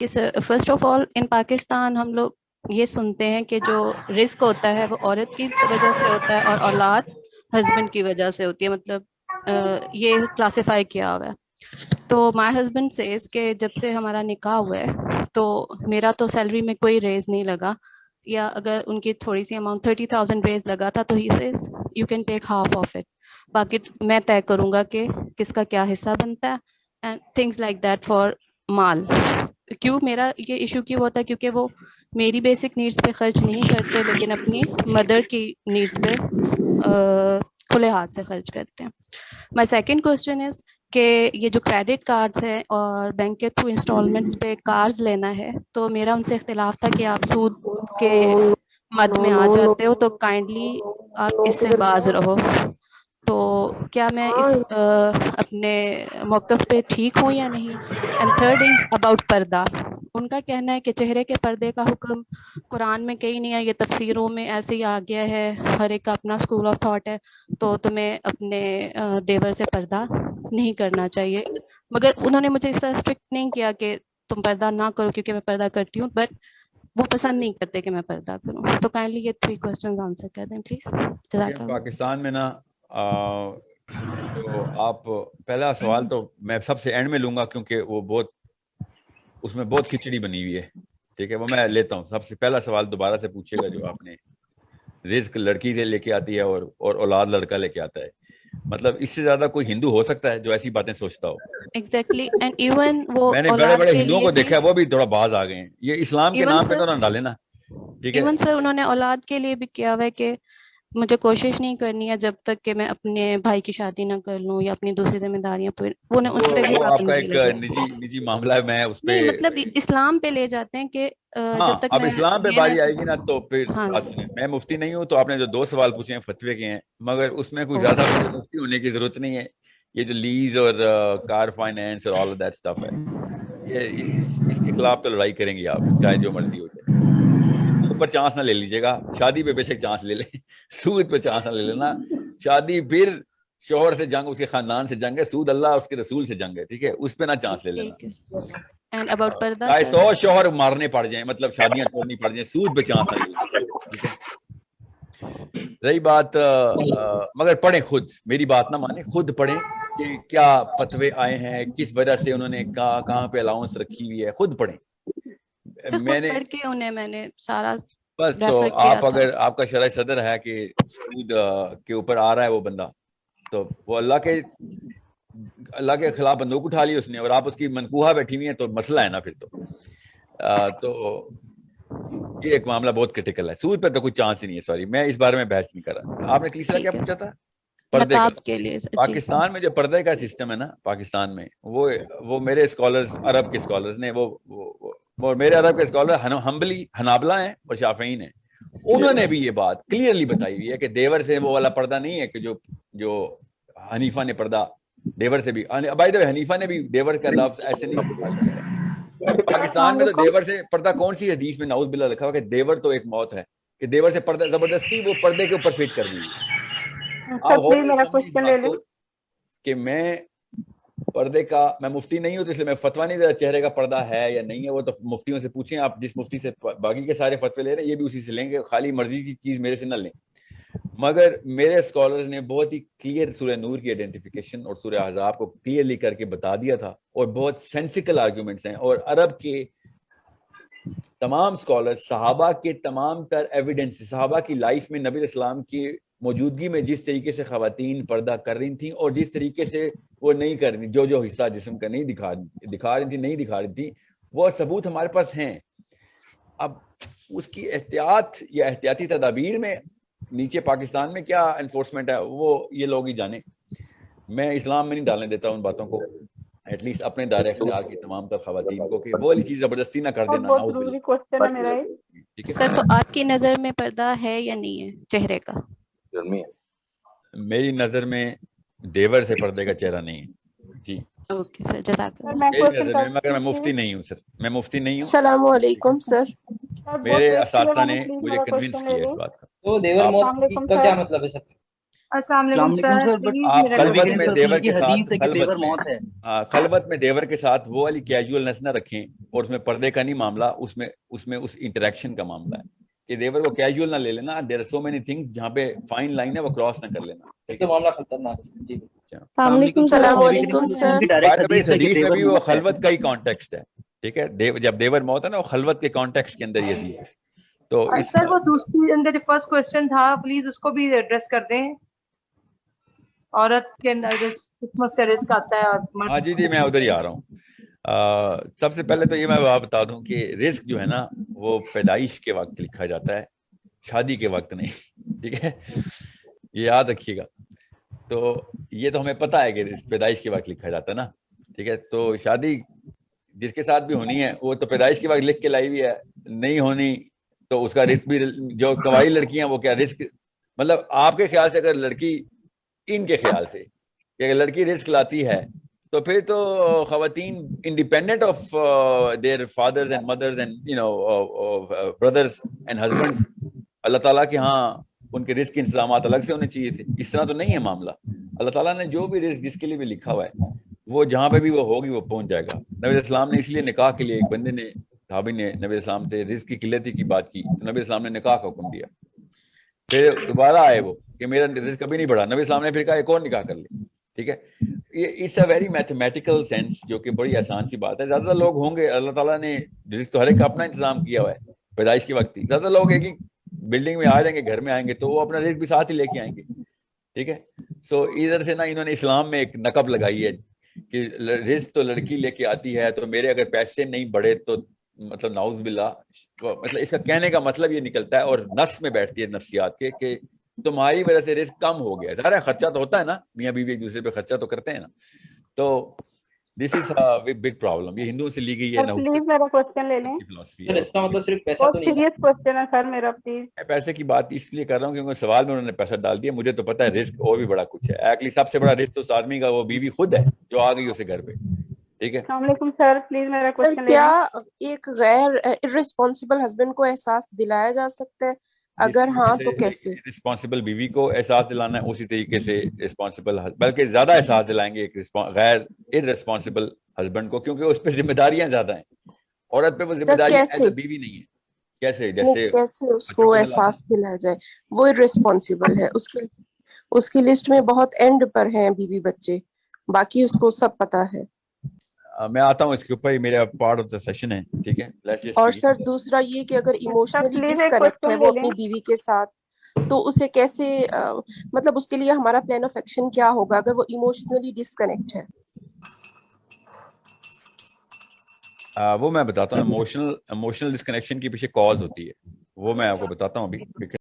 دیکھیے سر، first of all ان پاکستان ہم لوگ یہ سنتے ہیں کہ جو رزق ہوتا ہے وہ عورت کی وجہ سے ہوتا ہے اور اولاد ہسبینڈ کی وجہ سے ہوتی ہے، مطلب یہ کلاسیفائی کیا ہوا ہے. تو مائی ہسبینڈ سیز کہ جب سے ہمارا نکاح ہوا ہے تو میرا تو سیلری میں کوئی ریز نہیں لگا، یا اگر ان کی تھوڑی سی اماؤنٹ 30,000 ریز لگا تھا تو ہی says you can take half of it, باقی میں طے کروں گا کہ کس کا کیا حصہ بنتا ہے and things like that formal. کیوں میرا یہ ایشو کیوں ہوتا ہے؟ کیونکہ وہ میری بیسک نیڈس پہ خرچ نہیں کرتے لیکن اپنی مدر کی نیڈس پہ کھلے ہاتھ سے خرچ کرتے ہیں. مائی سیکنڈ کوشچن از کہ یہ جو کریڈٹ کارڈس ہیں اور بینک کے تھرو انسٹالمنٹس پہ کارز لینا ہے، تو میرا ان سے اختلاف تھا کہ آپ سود کے مد میں آ جاتے ہو تو کائنڈلی آپ اس سے باز رہو. تو کیا میں اس اپنے موقف پہ ٹھیک ہوں یا نہیں؟ اینڈ تھرڈ از اباؤٹ پردہ. ان کا کہنا ہے کہ چہرے کے پردے کا حکم قرآن میں کہیں نہیں ہے، یہ تفسیروں میں ایسے ہی آ گیا ہے، ہر ایک کا اپنا اسکول آف تھاٹ ہے، تو تمہیں اپنے دیور سے پردہ نہیں کرنا چاہیے. مگر انہوں نے مجھے اس طرح اسٹرکٹ نہیں کیا کہ تم پردہ نہ کرو، کیونکہ میں پردہ کرتی ہوں، بٹ وہ پسند نہیں کرتے کہ میں پردہ کروں. تو کائنڈلی یہ 3 کوسچنز آنسر کر دیں پلیز. جزاک اللہ. پاکستان میں نا تو آپ پہلا سوال تو میں سب سے اینڈ میں لوں گا کیونکہ وہ بہت اس میں بہت کھچڑی بنی ہوئی ہے، ٹھیک ہے، وہ میں لیتا ہوں. سب سے پہلا سوال دوبارہ سے پوچھے گا جو آپ نے، رزق لڑکی سے لے کے آتی ہے اور اولاد لڑکا لے کے آتا ہے. مطلب اس سے زیادہ کوئی ہندو ہو سکتا ہے جو ایسی باتیں سوچتا ہو؟ ایگزیکٹلی. اینڈ ایون وہ میں نے بڑے اولاد بڑے کے ہندوؤں لیے کو بھی، دیکھا ہے، وہ بھی تھوڑا باز آ گئے ہیں. یہ اسلام کے ایون نام پہ سر تو نہ ڈالے نا، ٹھیک ہے. ایون سر انہوں نے اولاد کے لیے بھی کیا ہوا ہے کہ مجھے کوشش نہیں کرنی ہے جب تک کہ میں اپنے بھائی کی شادی نہ کر لوں یا اپنی دوسری ذمہ داریاں پورے، اس پہ بھی وہ آپ کا پابندی ایک لگی ہے. نجی معاملہ ہے، میں اس پہ. نہیں مطلب اسلام پہ لے جاتے ہیں کہ ہاں جب تک اب میں اسلام پہ یہ باری آئے گی نا تو پھر ہاں بات جی. سنیں. میں مفتی نہیں ہوں، تو آپ نے جو 2 سوال پوچھے ہیں فتوے کے ہیں، مگر اس میں کوئی زیادہ مجھے مفتی ہونے کی ضرورت نہیں ہے. یہ جو لیز اور کار فائنینس اور آل دیٹ اسٹف ہے، یہ اس کے خلاف تو لڑائی کریں گے آپ، چاہے جو مرضی ہو جائے. اس کے اوپر چانس نہ لے لیجیے گا. شادی پہ بے شک چانس لے لیں، سود پہ چانس نہ لے لینا. شادی پھر شوہر سے جنگ، اس کے خاندان سے جنگ ہے. سود اللہ اس کے رسول سے جنگ ہے، ٹھیک ہے، اس پہ نہ چانس لے لینا. ٹھیک ہے. اینڈ اباؤٹ پردہ چاہے سر. 100 شوہر مارنے پڑ جائیں، مطلب شادیاں توڑنی پڑ جائیں، سود پہ چانس نہ لے لینا، ٹھیک ہے. رہی بات مگر پڑھیں خود، میری بات نہ مانیں، خود پڑھیں کہ کیا فتوے آئے ہیں، کس وجہ سے انہوں نے کہاں پہ الاؤنس رکھی ہوئی ہے، خود پڑھیں. سر میں خود نے پڑھ کے انہیں میں نے سارا بس تو ریفر کیا آپ تھا. اگر آپ کا شرح صدر ہے کہ سود کے اوپر آ رہا ہے وہ بندہ، تو وہ اللہ کے خلاف بندوق اٹھا لی اس نے، اور آپ اس کی منقوہہ بیٹھی ہوئی ہیں، تو مسئلہ ہے نا پھر تو یہ ایک معاملہ بہت کرٹیکل ہے. سود پہ تو کوئی چانس ہی نہیں ہے. سوری، میں اس بارے میں بحث نہیں کر رہا. آپ نے تیسرا کیا ٹھیک ہے پوچھا سر. تھا؟ پردے کا. نقاب کے لیے جی. پاکستان میں جو پردے کا سسٹم ہے نا پاکستان میں، وہ میرے اسکالرز، عرب کے اسکالرز نے، وہ میرے عرب کے اسکالر ہمبلی حنابلہ ہیں اور شافعین ہیں. انہوں نے بھی یہ بات کلیئرلی بتائی ہوئی ہے کہ دیور سے وہ والا پردہ نہیں ہے کہ جو حنیفہ نے پردہ دیور سے بھی. بائی دا وے حنیفہ نے بھی دیور کا لفظ ایسے نہیں استعمال کیا ہے. پاکستان میں تو دیور سے پردہ کون سی حدیث میں نعوذ باللہ رکھا ہوا کہ دیور تو ایک موت ہے، کہ دیور سے پردہ زبردستی وہ پردے کے اوپر فٹ کر دی ہے. آپ غور سے سمجھیں اس بات کو کہ میں پردے کا، میں مفتی نہیں ہوں تو اس لیے میں فتویٰ نہیں دے رہا چہرے کا پردہ ہے یا نہیں ہے. وہ تو مفتیوں سے پوچھیں آپ، جس مفتی سے باقی کے سارے فتوے لے رہے ہیں یہ بھی اسی سے لیں گے. خالی مرضی کی چیز میرے سے نہ لیں. مگر میرے اسکالرز نے بہت ہی کلیئر سورہ نور کی آئیڈینٹیفیکیشن اور سورہ احزاب کو کلیئرلی کر کے بتا دیا تھا، اور بہت سینسیکل آرگیومنٹس ہیں. اور عرب کے تمام اسکالر صحابہ کے تمام تر ایویڈنس، صحابہ کی لائف میں نبی اسلام کی موجودگی میں جس طریقے سے خواتین پردہ کر رہی تھیں اور جس طریقے سے وہ نہیں کر رہی، جو حصہ جسم کا نہیں دکھا رہی تھی، وہ ثبوت ہمارے پاس ہیں. اب اس کی احتیاط یا احتیاطی تدابیر میں نیچے پاکستان میں کیا انفورسمنٹ ہے وہ یہ لوگ ہی جانیں. میں اسلام میں نہیں ڈالنے دیتا ان باتوں کو، ایٹ لیسٹ اپنے دائرہ اختیار کی تمام تر خواتین کو، کہ وہ والی چیز زبردستی نہ کر دینا. بہت ضروری کوشچن ہے میرا ایک. ٹھیک ہے. سر تو آپ کی نظر میں پردہ ہے یا نہیں ہے چہرے کا؟ میری نظر میں دیور سے پردے کا چہرہ نہیں ہے. جی اوکے سر، جزاک سر اللہ. میں میری کوشچن نظر میں، مگر میں مفتی نہیں ہوں سر، میں مفتی نہیں ہوں. السلام علیکم سر. میرے بہت اساتذہ ہے، نے پلیز مجھے میرا کنونس کوشچن لے کیا اس لوں. بات کا. تو دیور آپ موت السلام علیکم کا کیا سر. مطلب ہے سر؟ السلام علیکم سر، پلیز آپ میرا خلوت کوشچن. میں دیور کے ساتھ حدیث ہے کہ دیور موت ہے. خلوت میں دیور کے ساتھ وہ والی کیجولنس نہ رکھیں، اور اس میں پردے کا نہیں معاملہ، اس میں اس انٹریکشن کا معاملہ ہے کہ دیور کو کیجول نہ لے لینا. There are so many things جہاں پہ فائن لائن ہے، وہ کراس نہ کر لینا. ایک تو معاملہ خطرناک ہے. جی السلام علیکم. السلام علیکم سر. اس حدیث میں بھی وہ خلوت کا ہی کانٹیکسٹ ہے، ٹھیک ہے. جب دیور موت ہے نا، وہ خلوت کے کانٹیکسٹ کے اندر یہ حدیث ہے. تو سر وہ دوسری اندر فرسٹ کوشچن تھا، پلیز اس کو بھی ایڈریس کر دیں. عورت کے اندر قسمت سے رزق آتا ہے اور ہاں جی میں ادھر ہی آ رہا ہوں. سب سے پہلے تو یہ میں بتا دوں کہ رزق جو ہے نا، وہ پیدائش کے وقت لکھا جاتا ہے، شادی کے وقت نہیں، ٹھیک ہے. یہ یاد رکھیے گا. تو یہ تو ہمیں پتہ ہے کہ پیدائش کے وقت لکھا جاتا ہے نا، ٹھیک ہے. تو شادی جس کے ساتھ بھی ہونی ہے وہ تو پیدائش کے وقت لکھ کے لائی ہوئی ہے. نہیں ہونی تو اس کا رزق بھی، جو کنوائی لڑکیاں وہ کیا رزق، مطلب آپ کے خیال سے اگر لڑکی، ان کے خیال سے کہ اگر لڑکی رزق لاتی ہے تو پھر تو خواتین independent of their fathers and mothers and brothers and husbands, اللہ تعالیٰ کے ہاں ان کے رزق کے انتظامات الگ سے ہونے چاہیے تھے. اس طرح تو نہیں ہے معاملہ. اللہ تعالیٰ نے جو بھی رزق جس کے لیے بھی لکھا ہوا ہے وہ جہاں پہ بھی وہ ہوگی وہ پہنچ جائے گا. نبی اسلام نے اس لیے نکاح کے لیے، ایک بندے نے، صحابی نے نبی اسلام سے رزق کی قلت کی بات کی تو نبی اسلام نے نکاح کا حکم دیا. پھر دوبارہ آئے وہ کہ میرا رزق کبھی نہیں بڑھا، نبی اسلام نے پھر کہا ایک اور نکاح کر لے. ٹھیک ہے. یہ it's a very mathematical sense, جو کہ بڑی آسان سی بات ہے. زیادہ لوگ ہوں گے، اللہ تعالیٰ نے رزق تو ہر ایک کا اپنا انتظام کیا ہوا ہے پیدائش کے وقت ہی. زیادہ لوگ ایک ہی بلڈنگ میں آ جائیں گے، گھر میں آئیں گے تو وہ اپنا رزق بھی ساتھ ہی لے کے آئیں گے. ٹھیک ہے. سو ادھر سے نا انہوں نے اسلام میں ایک نقب لگائی ہے کہ رزق تو لڑکی لے کے آتی ہے، تو میرے اگر پیسے نہیں بڑھے تو مطلب نعوذ باللہ، مطلب اس کا کہنے کا مطلب یہ نکلتا ہے اور نس میں بیٹھتی ہے نفسیات کے کہ تمہاری وجہ سے رزق کم ہو گیا. ظاہر ہے خرچہ تو ہوتا ہے نا، میاں بیوی ایک دوسرے پہ خرچہ تو کرتے ہیں نا. تو دس از اے بگ پرابلم. یہ ہندوؤں سے لی گئی ہے. پلیز میرا کوشچن لے لیں. سر اس کا مطلب صرف پیسہ تو نہیں ہے. سیریس کوشچن ہے سر میرا، پلیز. میں پیسے کی بات اس لیے کر رہا ہوں کیونکہ سوال میں انہوں نے پیسہ ڈال دیا. مجھے تو پتا ہے رزق اور بھی بڑا کچھ ہے. ایکچولی سب سے بڑا رزق تو اس آدمی کا وہ بیوی خود ہے جو آ گئی اسے گھر پہ. ٹھیک ہے. السلام علیکم سر، پلیز میرا کوشچن لے لیں. کیا ایک غیر ارسپانسبل ہسبینڈ کو احساس دلایا جا سکتا ہے؟ اگر ہاں تو کیسے؟ رسپانسبل بیوی کو احساس دلانا ہے اسی طریقے سے رسپانسبل، بلکہ زیادہ احساس دلائیں گے ایک غیر ارسپانسبل ہسبینڈ کو، کیونکہ اس پہ ذمہ داریاں زیادہ ہیں. عورت پہ وہ ذمہ داریاں بیوی نہیں ہے. کیسے؟ جیسے کیسے اس کو احساس دلایا جائے وہ ارسپانسبل ہے؟ اس کی لسٹ میں بہت اینڈ پر ہیں بیوی بچے، باقی اس کو سب پتا ہے. میں آتا ہوں اس کے اوپر، ہی میرا پارٹ آف دا سیشن ہے. ٹھیک ہے. اور سر دوسرا یہ کہ اگر ایموشنلی ڈسکنیکٹ ہے وہ اپنی بیوی کے ساتھ، تو اسے کیسے، مطلب اس کے لیے ہمارا پلان آف ایکشن کیا ہوگا اگر وہ ایموشنلی ڈسکنیکٹ ہے؟ وہ میں بتاتا ہوں. ایموشنل ڈسکنیکشن کی پیچھے کاز ہوتی ہے، وہ میں آپ کو بتاتا ہوں ابھی.